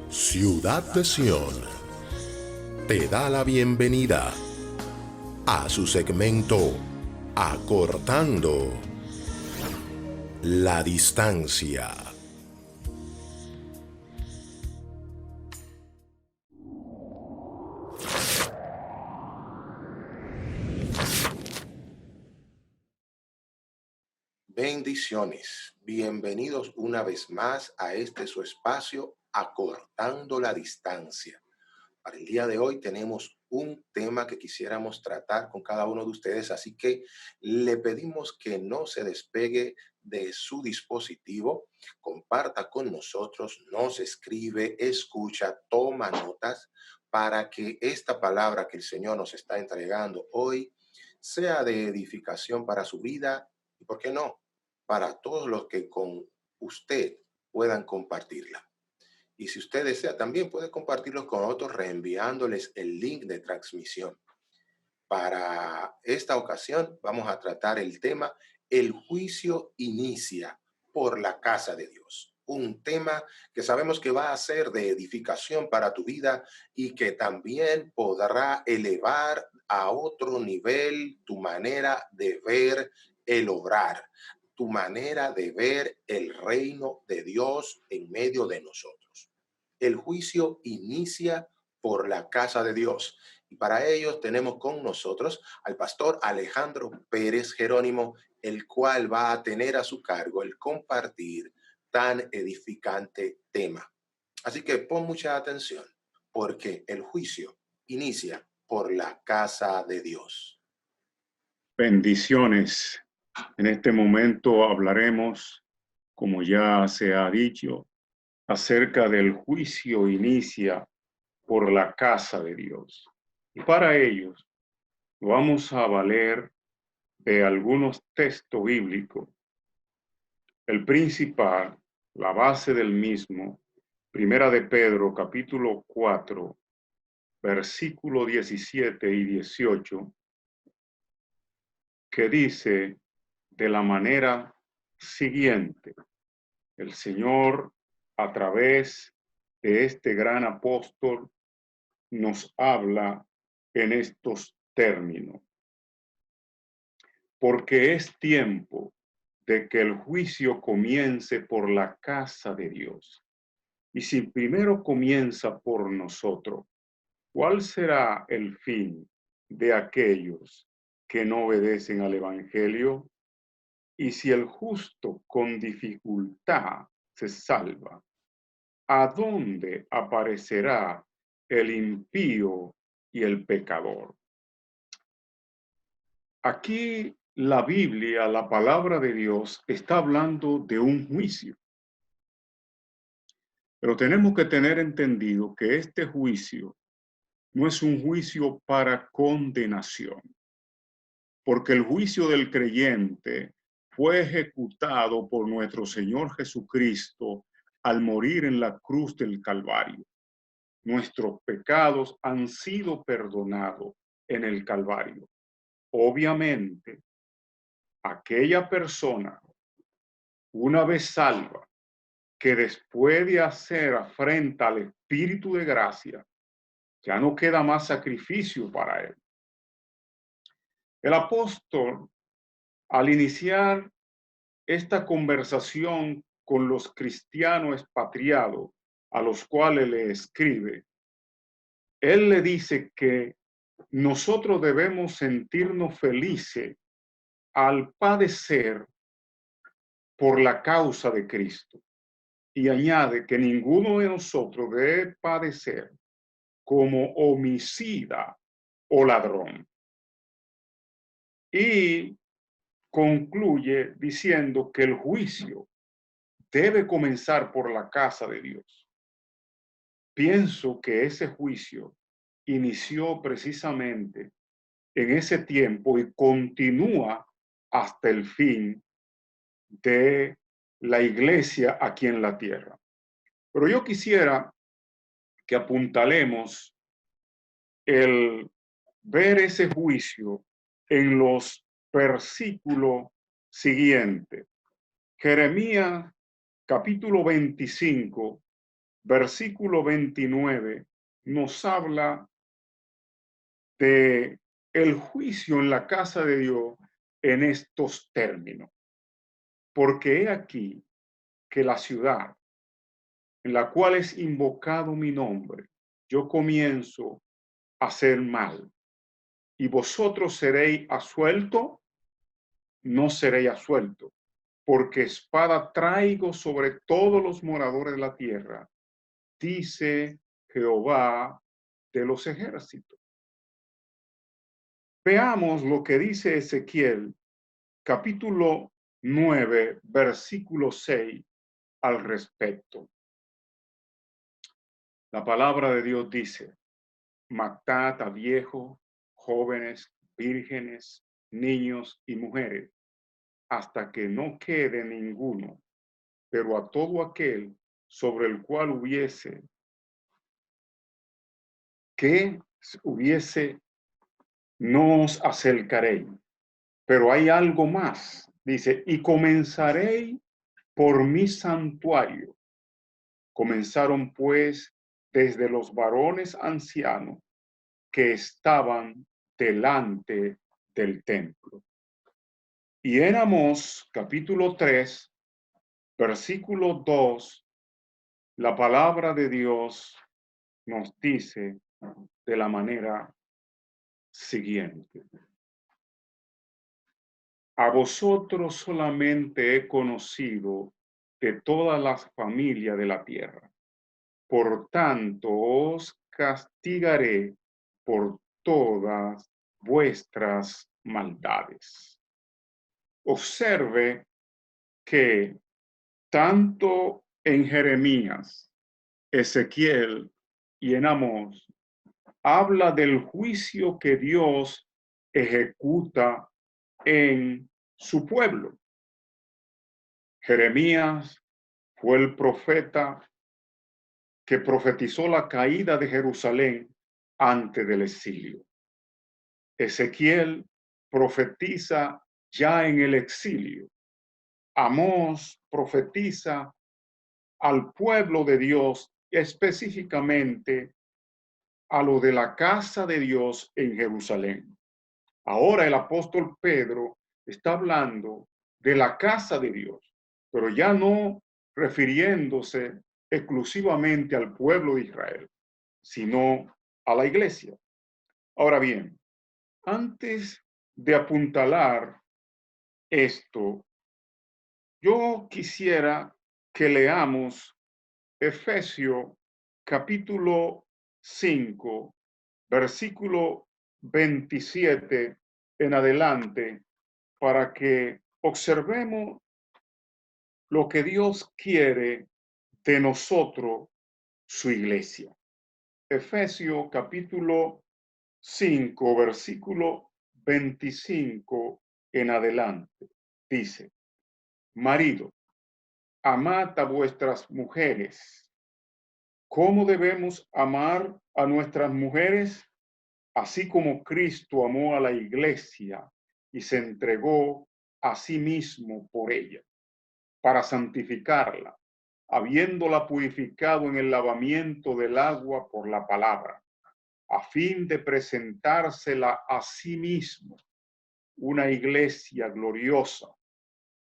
Ciudad de Sión te da la bienvenida a su segmento Acortando la Distancia. Bendiciones, bienvenidos una vez más a este su espacio Acortando la Distancia. Para el día de hoy tenemos un tema que quisiéramos tratar con cada uno de ustedes, así que le pedimos que no se despegue de su dispositivo, comparta con nosotros, nos escribe, escucha, toma notas para que esta palabra que el Señor nos está entregando hoy sea de edificación para su vida y, ¿por qué no?, para todos los que con usted puedan compartirla. Y si usted desea, también puede compartirlos con otros reenviándoles el link de transmisión. Para esta ocasión vamos a tratar el tema El juicio inicia por la casa de Dios. Un tema que sabemos que va a ser de edificación para tu vida y que también podrá elevar a otro nivel tu manera de ver el obrar, tu manera de ver el reino de Dios en medio de nosotros. El juicio inicia por la casa de Dios. Y para ello tenemos con nosotros al pastor Alejandro Pérez Jerónimo, el cual va a tener a su cargo el compartir tan edificante tema. Así que pon mucha atención, porque el juicio inicia por la casa de Dios. Bendiciones. En este momento hablaremos, como ya se ha dicho, acerca del juicio inicia por la casa de Dios. Y para ello vamos a valer de algunos textos bíblicos. El principal, la base del mismo, Primera de Pedro, capítulo 4, versículo 17 y 18, que dice de la manera siguiente: el Señor, a través de este gran apóstol, nos habla en estos términos. Porque es tiempo de que el juicio comience por la casa de Dios. Y si primero comienza por nosotros, ¿cuál será el fin de aquellos que no obedecen al Evangelio? Y si el justo con dificultad se salva, ¿a dónde aparecerá el impío y el pecador? Aquí la Biblia, la palabra de Dios, está hablando de un juicio. Pero tenemos que tener entendido que este juicio no es un juicio para condenación, porque el juicio del creyente fue ejecutado por nuestro Señor Jesucristo al morir en la cruz del Calvario. Nuestros pecados han sido perdonados en el Calvario. Obviamente, aquella persona, una vez salva, que después de hacer afrenta al Espíritu de gracia, ya no queda más sacrificio para él. El apóstol, al iniciar esta conversación con los cristianos expatriados a los cuales le escribe, él le dice que nosotros debemos sentirnos felices al padecer por la causa de Cristo. Y añade que ninguno de nosotros debe padecer como homicida o ladrón. Y concluye diciendo que el juicio debe comenzar por la casa de Dios. Pienso que ese juicio inició precisamente en ese tiempo y continúa hasta el fin de la iglesia aquí en la tierra. Pero yo quisiera que apuntalemos el ver ese juicio en los versículos siguientes. Jeremías capítulo 25, versículo 29, nos habla de el juicio en la casa de Dios en estos términos. Porque he aquí que la ciudad en la cual es invocado mi nombre, yo comienzo a hacer mal, y vosotros seréis absueltos, no seréis absueltos, porque espada traigo sobre todos los moradores de la tierra, dice Jehová de los ejércitos. Veamos lo que dice Ezequiel, capítulo 9, versículo 6, al respecto. La palabra de Dios dice: matad a viejos, jóvenes, vírgenes, niños y mujeres, hasta que no quede ninguno, pero a todo aquel sobre el cual hubiese no os acercaréis. Pero hay algo más, dice, y comenzaréis por mi santuario. Comenzaron pues desde los varones ancianos que estaban delante del templo. Y en Amós capítulo 3, versículo 2, la palabra de Dios nos dice de la manera siguiente: a vosotros solamente he conocido de todas las familias de la tierra. Por tanto, os castigaré por todas vuestras maldades. Observe que tanto en Jeremías, Ezequiel y en Amós habla del juicio que Dios ejecuta en su pueblo. Jeremías fue el profeta que profetizó la caída de Jerusalén antes del exilio. Ezequiel profetiza ya en el exilio. Amós profetiza al pueblo de Dios, específicamente a lo de la casa de Dios en Jerusalén. Ahora el apóstol Pedro está hablando de la casa de Dios, pero ya no refiriéndose exclusivamente al pueblo de Israel, sino a la iglesia. Ahora bien, antes de apuntalar esto, yo quisiera que leamos Efesios capítulo 5, versículo 27 en adelante, para que observemos lo que Dios quiere de nosotros, su iglesia. Efesios capítulo 5, versículo 25 en adelante, dice: marido, amad a vuestras mujeres. ¿Cómo debemos amar a nuestras mujeres? Así como Cristo amó a la iglesia y se entregó a sí mismo por ella, para santificarla, habiéndola purificado en el lavamiento del agua por la palabra, a fin de presentársela a sí mismo, una iglesia gloriosa,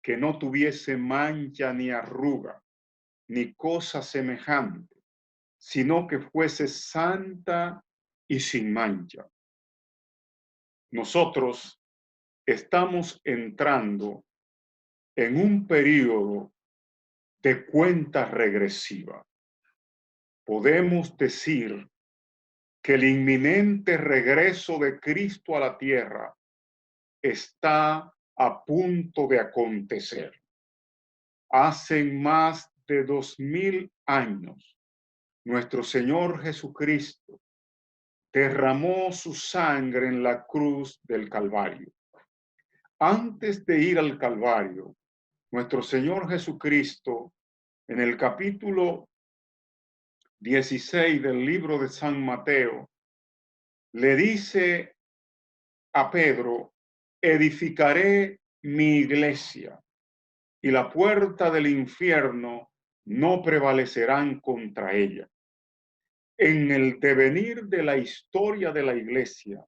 que no tuviese mancha ni arruga, ni cosa semejante, sino que fuese santa y sin mancha. Nosotros estamos entrando en un periodo de cuenta regresiva. Podemos decir que el inminente regreso de Cristo a la tierra está a punto de acontecer. Hace más de 2000 años, nuestro Señor Jesucristo derramó su sangre en la cruz del Calvario. Antes de ir al Calvario, nuestro Señor Jesucristo, en el capítulo 16 del libro de San Mateo, le dice a Pedro: edificaré mi iglesia y la puerta del infierno no prevalecerán contra ella. En el devenir de la historia de la iglesia,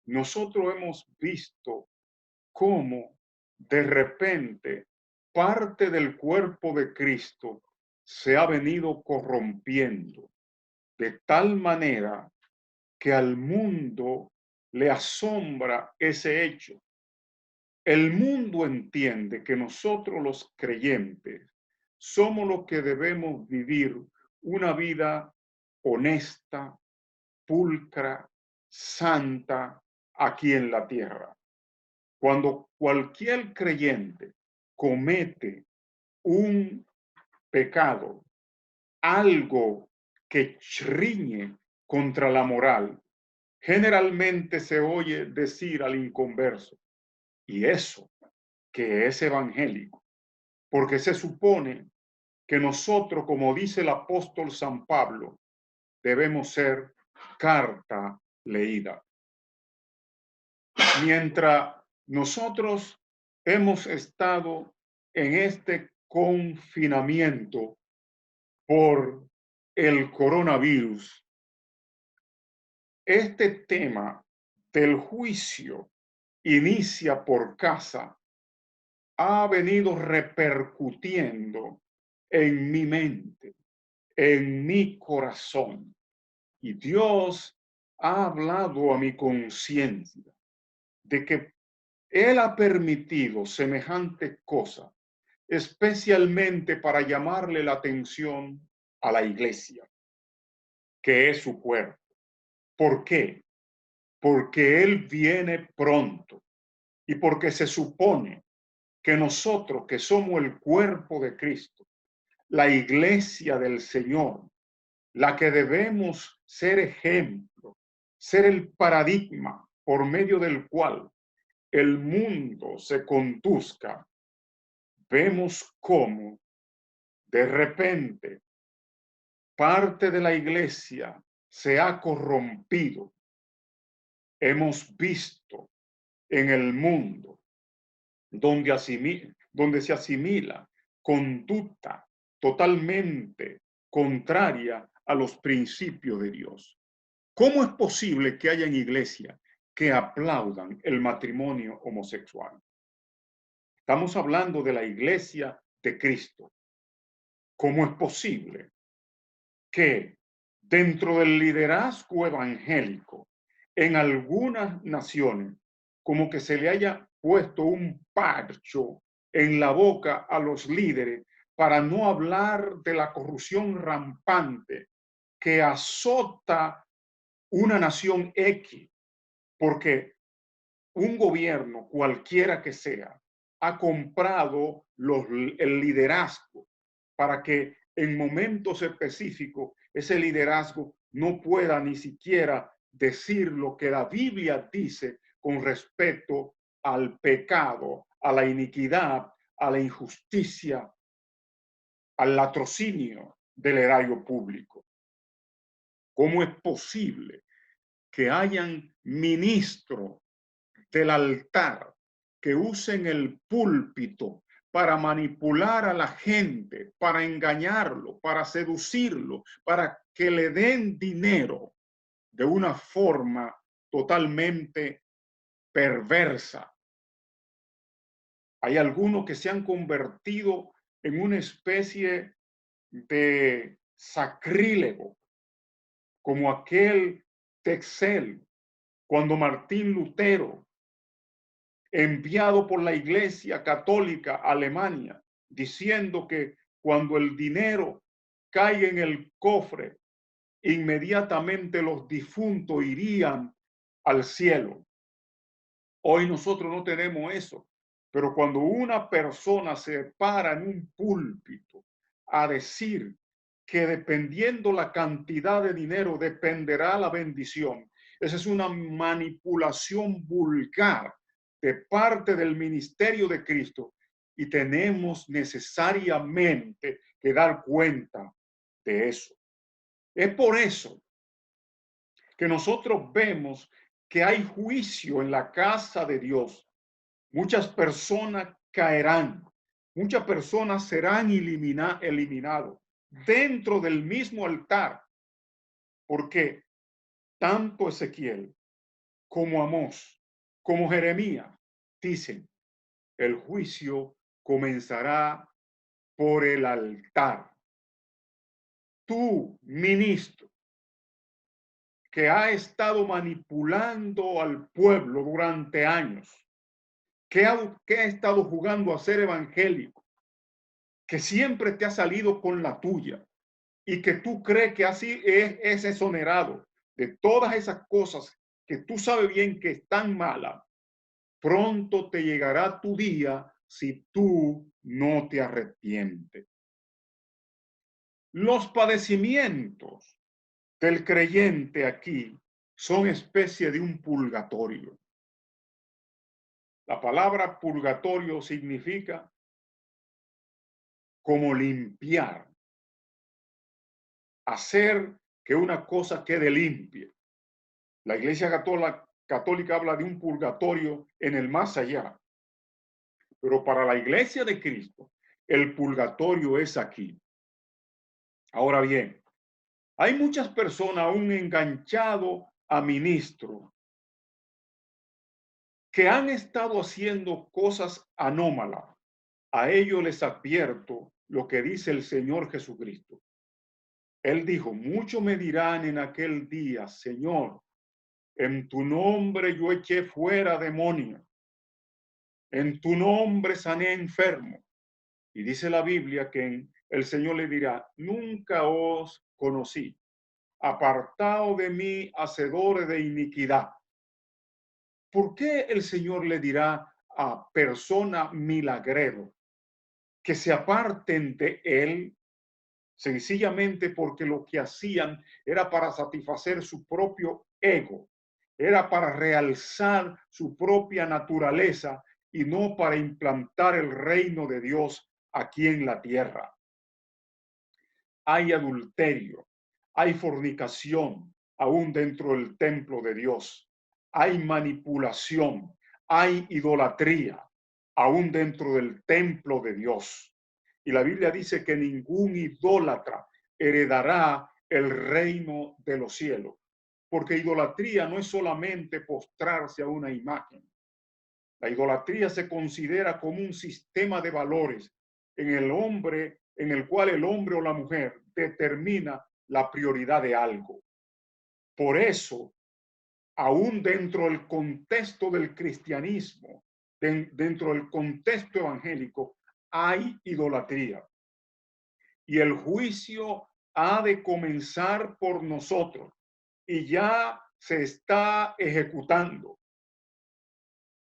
nosotros hemos visto cómo de repente parte del cuerpo de Cristo se ha venido corrompiendo de tal manera que al mundo le asombra ese hecho. El mundo entiende que nosotros los creyentes somos los que debemos vivir una vida honesta, pulcra, santa aquí en la tierra. Cuando cualquier creyente comete un pecado, algo que riñe contra la moral, generalmente se oye decir al inconverso: y eso que es evangélico, porque se supone que nosotros, como dice el apóstol San Pablo, debemos ser carta leída. Mientras nosotros hemos estado en este confinamiento por el coronavirus, este tema del juicio inicia por casa ha venido repercutiendo en mi mente, en mi corazón. Y Dios ha hablado a mi conciencia de que Él ha permitido semejante cosa, especialmente para llamarle la atención a la iglesia, que es su cuerpo. ¿Por qué? Porque Él viene pronto y porque se supone que nosotros, que somos el cuerpo de Cristo, la iglesia del Señor, la que debemos ser ejemplo, ser el paradigma por medio del cual el mundo se conduzca, vemos cómo de repente parte de la iglesia se ha corrompido. Hemos visto en el mundo donde se asimila conducta totalmente contraria a los principios de Dios. ¿Cómo es posible que haya en iglesia que aplaudan el matrimonio homosexual? Estamos hablando de la iglesia de Cristo. ¿Cómo es posible que dentro del liderazgo evangélico en algunas naciones como que se le haya puesto un parcho en la boca a los líderes para no hablar de la corrupción rampante que azota una nación X, porque un gobierno, cualquiera que sea, ha comprado el liderazgo para que en momentos específicos ese liderazgo no pueda ni siquiera decir lo que la Biblia dice con respecto al pecado, a la iniquidad, a la injusticia, al latrocinio del erario público. ¿Cómo es posible que hayan ministros del altar que usen el púlpito para manipular a la gente, para engañarlo, para seducirlo, para que le den dinero de una forma totalmente perversa? Hay algunos que se han convertido en una especie de sacrílego, como aquel Texel, cuando Martín Lutero, enviado por la Iglesia Católica a Alemania, diciendo que cuando el dinero cae en el cofre, inmediatamente los difuntos irían al cielo. Hoy nosotros no tenemos eso, pero cuando una persona se para en un púlpito a decir que dependiendo la cantidad de dinero dependerá la bendición, esa es una manipulación vulgar de parte del ministerio de Cristo y tenemos necesariamente que dar cuenta de eso. Es por eso que nosotros vemos que hay juicio en la casa de Dios. Muchas personas caerán, muchas personas serán eliminados dentro del mismo altar, porque tanto Ezequiel como Amós, como Jeremías, dicen, el juicio comenzará por el altar. Tú, ministro, que ha estado manipulando al pueblo durante años, que ha estado jugando a ser evangélico, que siempre te ha salido con la tuya y que tú crees que así es exonerado de todas esas cosas que tú sabes bien que están malas, pronto te llegará tu día si tú no te arrepientes. Los padecimientos del creyente aquí son especie de un purgatorio. La palabra purgatorio significa como limpiar, hacer que una cosa quede limpia. La Iglesia Católica habla de un purgatorio en el más allá, pero para la Iglesia de Cristo, el purgatorio es aquí. Ahora bien, hay muchas personas aún enganchadas a ministros que han estado haciendo cosas anómalas. A ellos les advierto lo que dice el Señor Jesucristo. Él dijo, muchos me dirán en aquel día, Señor, en tu nombre yo eché fuera demonios, en tu nombre sané enfermo. Y dice la Biblia que el Señor le dirá, nunca os conocí, apartado de mí, hacedores de iniquidad. ¿Por qué el Señor le dirá a persona milagrero que se aparten de él? Sencillamente porque lo que hacían era para satisfacer su propio ego, era para realzar su propia naturaleza y no para implantar el reino de Dios aquí en la tierra. Hay adulterio, hay fornicación aún dentro del templo de Dios, hay manipulación, hay idolatría aún dentro del templo de Dios. Y la Biblia dice que ningún idólatra heredará el reino de los cielos, porque idolatría no es solamente postrarse a una imagen. La idolatría se considera como un sistema de valores en el cual el hombre o la mujer determina la prioridad de algo. Por eso, aún dentro del contexto del cristianismo, dentro del contexto evangélico, hay idolatría. Y el juicio ha de comenzar por nosotros y ya se está ejecutando.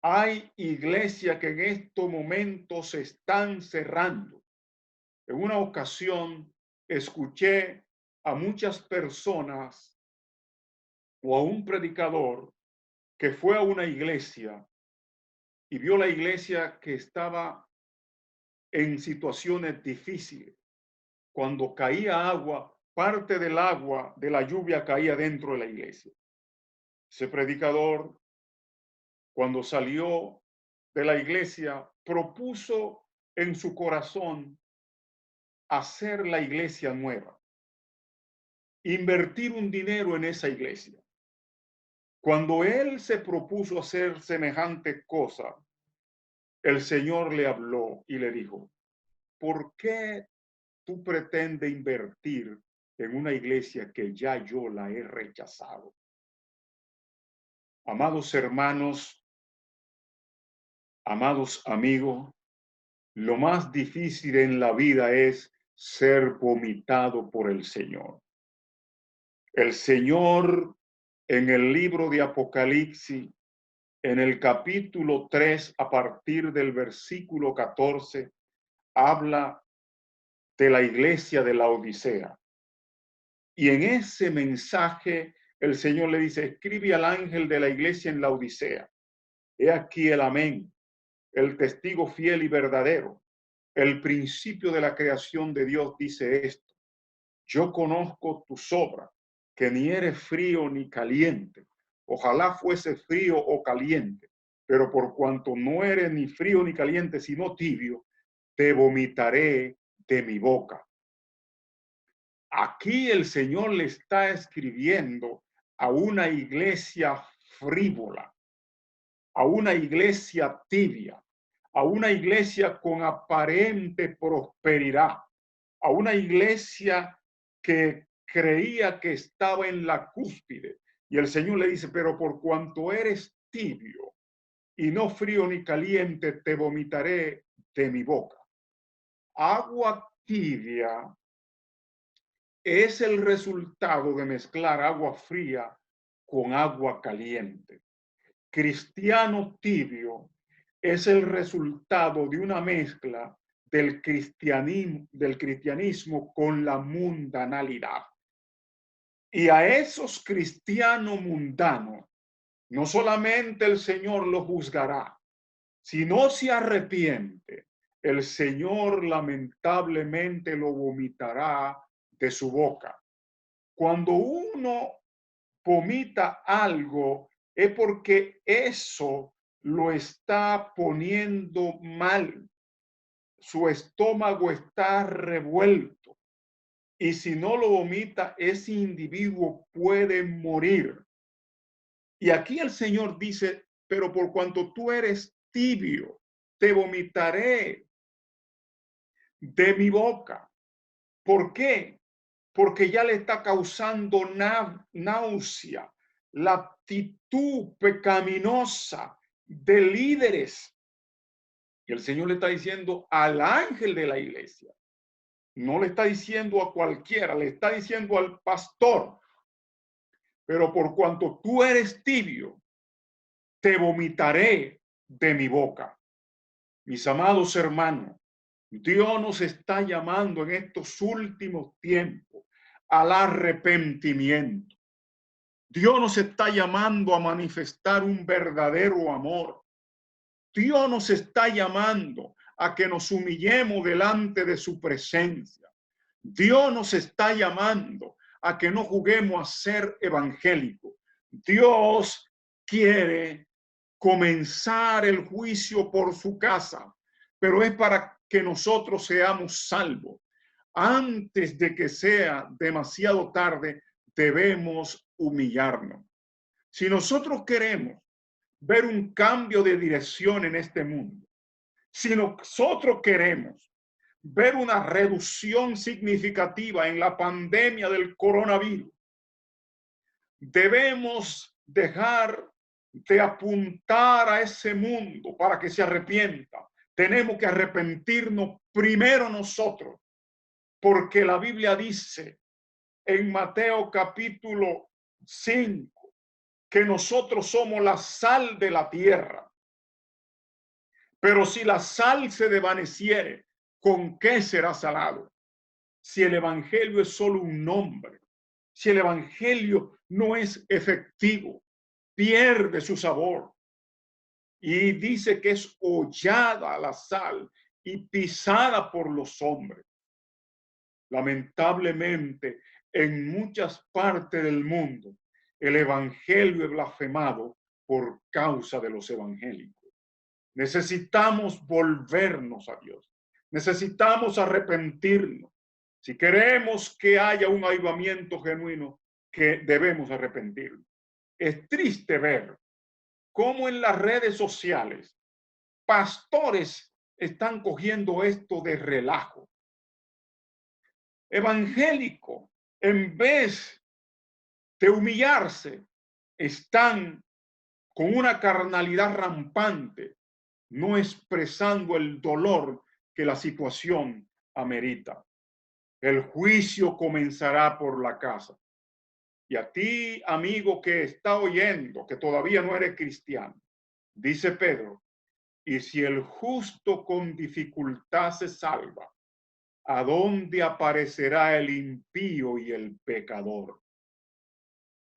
Hay iglesias que en estos momentos se están cerrando. En una ocasión escuché a muchas personas o a un predicador que fue a una iglesia y vio la iglesia que estaba en situaciones difíciles. Cuando caía agua, parte del agua de la lluvia caía dentro de la iglesia. Ese predicador, cuando salió de la iglesia, propuso en su corazón hacer la iglesia nueva, invertir un dinero en esa iglesia. Cuando él se propuso hacer semejante cosa, el Señor le habló y le dijo, ¿por qué tú pretendes invertir en una iglesia que ya yo la he rechazado? Amados hermanos, amados amigos, lo más difícil en la vida es ser vomitado por el Señor. El Señor en el libro de Apocalipsis, en el capítulo 3, a partir del versículo 14, habla de la iglesia de la Odisea. Y en ese mensaje el Señor le dice, escribe al ángel de la iglesia en la Odisea. He aquí el amén, el testigo fiel y verdadero. El principio de la creación de Dios dice esto. yo conozco tus obras, que ni eres frío ni caliente. Ojalá fuese frío o caliente, pero por cuanto no eres ni frío ni caliente, sino tibio, te vomitaré de mi boca. Aquí el Señor le está escribiendo a una iglesia frívola, a una iglesia tibia, a una iglesia con aparente prosperidad, a una iglesia que creía que estaba en la cúspide. Y el Señor le dice, pero por cuanto eres tibio y no frío ni caliente, te vomitaré de mi boca. Agua tibia es el resultado de mezclar agua fría con agua caliente. Cristiano tibio es el resultado de una mezcla del cristianismo con la mundanalidad. Y a esos cristianos mundanos, no solamente el Señor lo juzgará, si no se arrepiente, el Señor lamentablemente lo vomitará de su boca. Cuando uno vomita algo, es porque eso lo está poniendo mal. Su estómago está revuelto. Y si no lo vomita, ese individuo puede morir. Y aquí el Señor dice, pero por cuanto tú eres tibio, te vomitaré de mi boca. ¿Por qué? Porque ya le está causando náusea la actitud pecaminosa de líderes. Y el Señor le está diciendo al ángel de la iglesia, no le está diciendo a cualquiera, le está diciendo al pastor, pero por cuanto tú eres tibio, te vomitaré de mi boca. Mis amados hermanos, Dios nos está llamando en estos últimos tiempos al arrepentimiento. Dios nos está llamando a manifestar un verdadero amor. Dios nos está llamando a que nos humillemos delante de su presencia. Dios nos está llamando a que no juguemos a ser evangélicos. Dios quiere comenzar el juicio por su casa, pero es para que nosotros seamos salvos. Antes de que sea demasiado tarde, debemos humillarnos. Si nosotros queremos ver un cambio de dirección en este mundo, si nosotros queremos ver una reducción significativa en la pandemia del coronavirus, debemos dejar de apuntar a ese mundo para que se arrepienta. Tenemos que arrepentirnos primero nosotros, porque la Biblia dice en Mateo capítulo 5 que nosotros somos la sal de la tierra. Pero si la sal se desvaneciere, ¿con qué será salado? Si el evangelio es solo un nombre, si el evangelio no es efectivo, pierde su sabor. Y dice que es hollada la sal y pisada por los hombres. Lamentablemente, en muchas partes del mundo, el evangelio es blasfemado por causa de los evangélicos. Necesitamos volvernos a Dios. Necesitamos arrepentirnos. Si queremos que haya un avivamiento genuino, que debemos arrepentirnos. Es triste ver cómo en las redes sociales pastores están cogiendo esto de relajo. Evangélico, en vez de humillarse, están con una carnalidad rampante, no expresando el dolor que la situación amerita. El juicio comenzará por la casa. Y a ti, amigo que está oyendo, que todavía no eres cristiano, dice Pedro, y si el justo con dificultad se salva, ¿a dónde aparecerá el impío y el pecador?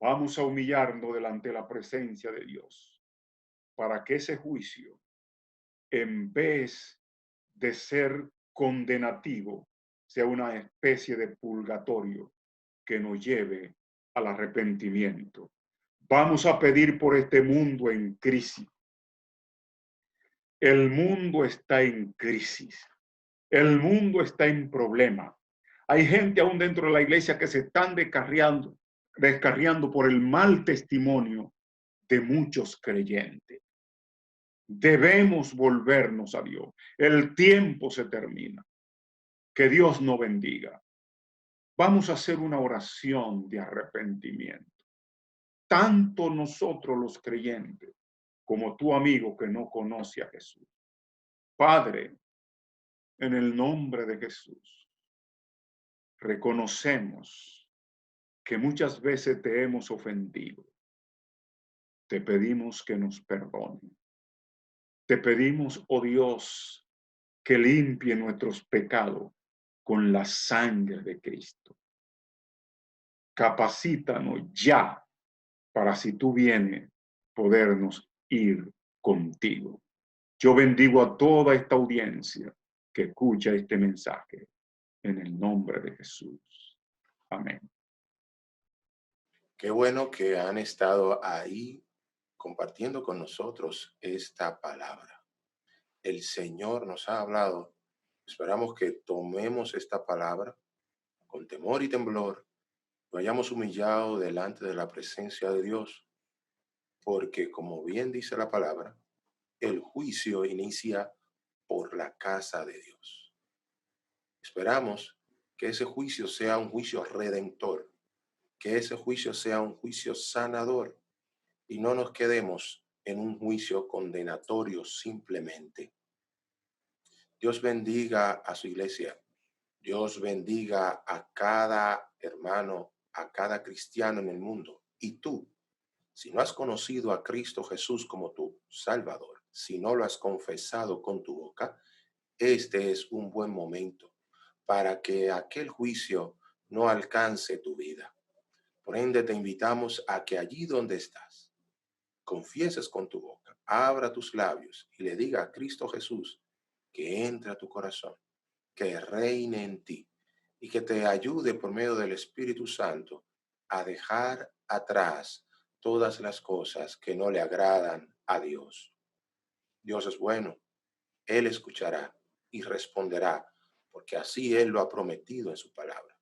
Vamos a humillarnos delante de la presencia de Dios para que ese juicio, en vez de ser condenativo, sea una especie de purgatorio que nos lleve al arrepentimiento. Vamos a pedir por este mundo en crisis. El mundo está en crisis. El mundo está en problema. Hay gente aún dentro de la iglesia que se están descarriando por el mal testimonio de muchos creyentes. Debemos volvernos a Dios. El tiempo se termina. Que Dios nos bendiga. Vamos a hacer una oración de arrepentimiento. Tanto nosotros los creyentes como tu amigo que no conoce a Jesús. Padre, en el nombre de Jesús, reconocemos que muchas veces te hemos ofendido. Te pedimos que nos perdones. Te pedimos, oh Dios, que limpie nuestros pecados con la sangre de Cristo. Capacítanos ya para, si tú vienes, podernos ir contigo. Yo bendigo a toda esta audiencia que escucha este mensaje en el nombre de Jesús. Amén. Qué bueno que han estado ahí compartiendo con nosotros esta palabra. El Señor nos ha hablado. Esperamos que tomemos esta palabra con temor y temblor, lo hayamos humillado delante de la presencia de Dios, porque como bien dice la palabra, el juicio inicia por la casa de Dios. Esperamos que ese juicio sea un juicio redentor, que ese juicio sea un juicio sanador y no nos quedemos en un juicio condenatorio simplemente. Dios bendiga a su iglesia. Dios bendiga a cada hermano, a cada cristiano en el mundo. Y tú, si no has conocido a Cristo Jesús como tu Salvador, si no lo has confesado con tu boca, este es un buen momento para que aquel juicio no alcance tu vida. Por ende, te invitamos a que allí donde estás, confieses con tu boca, abra tus labios y le diga a Cristo Jesús que entre a tu corazón, que reine en ti y que te ayude por medio del Espíritu Santo a dejar atrás todas las cosas que no le agradan a Dios. Dios es bueno, Él escuchará y responderá, porque así Él lo ha prometido en su palabra.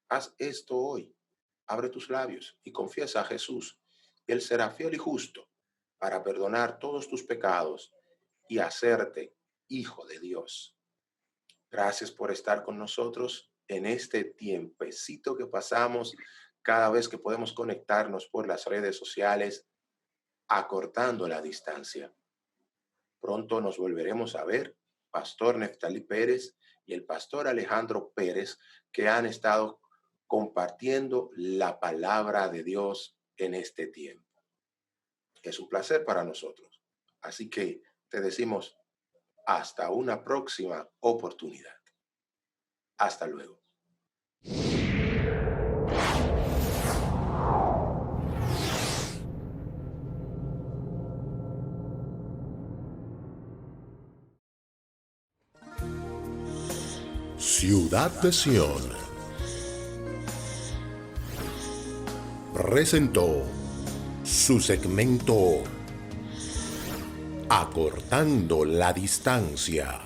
Haz esto hoy, abre tus labios y confiesa a Jesús. Él será fiel y justo para perdonar todos tus pecados y hacerte hijo de Dios. Gracias por estar con nosotros en este tiempecito que pasamos cada vez que podemos conectarnos por las redes sociales, acortando la distancia. Pronto nos volveremos a ver, Pastor Neftalí Pérez y el Pastor Alejandro Pérez, que han estado compartiendo la palabra de Dios en este tiempo. Es un placer para nosotros. Así que te decimos hasta una próxima oportunidad. Hasta luego. Ciudad de Sión presentó su segmento Acortando la Distancia.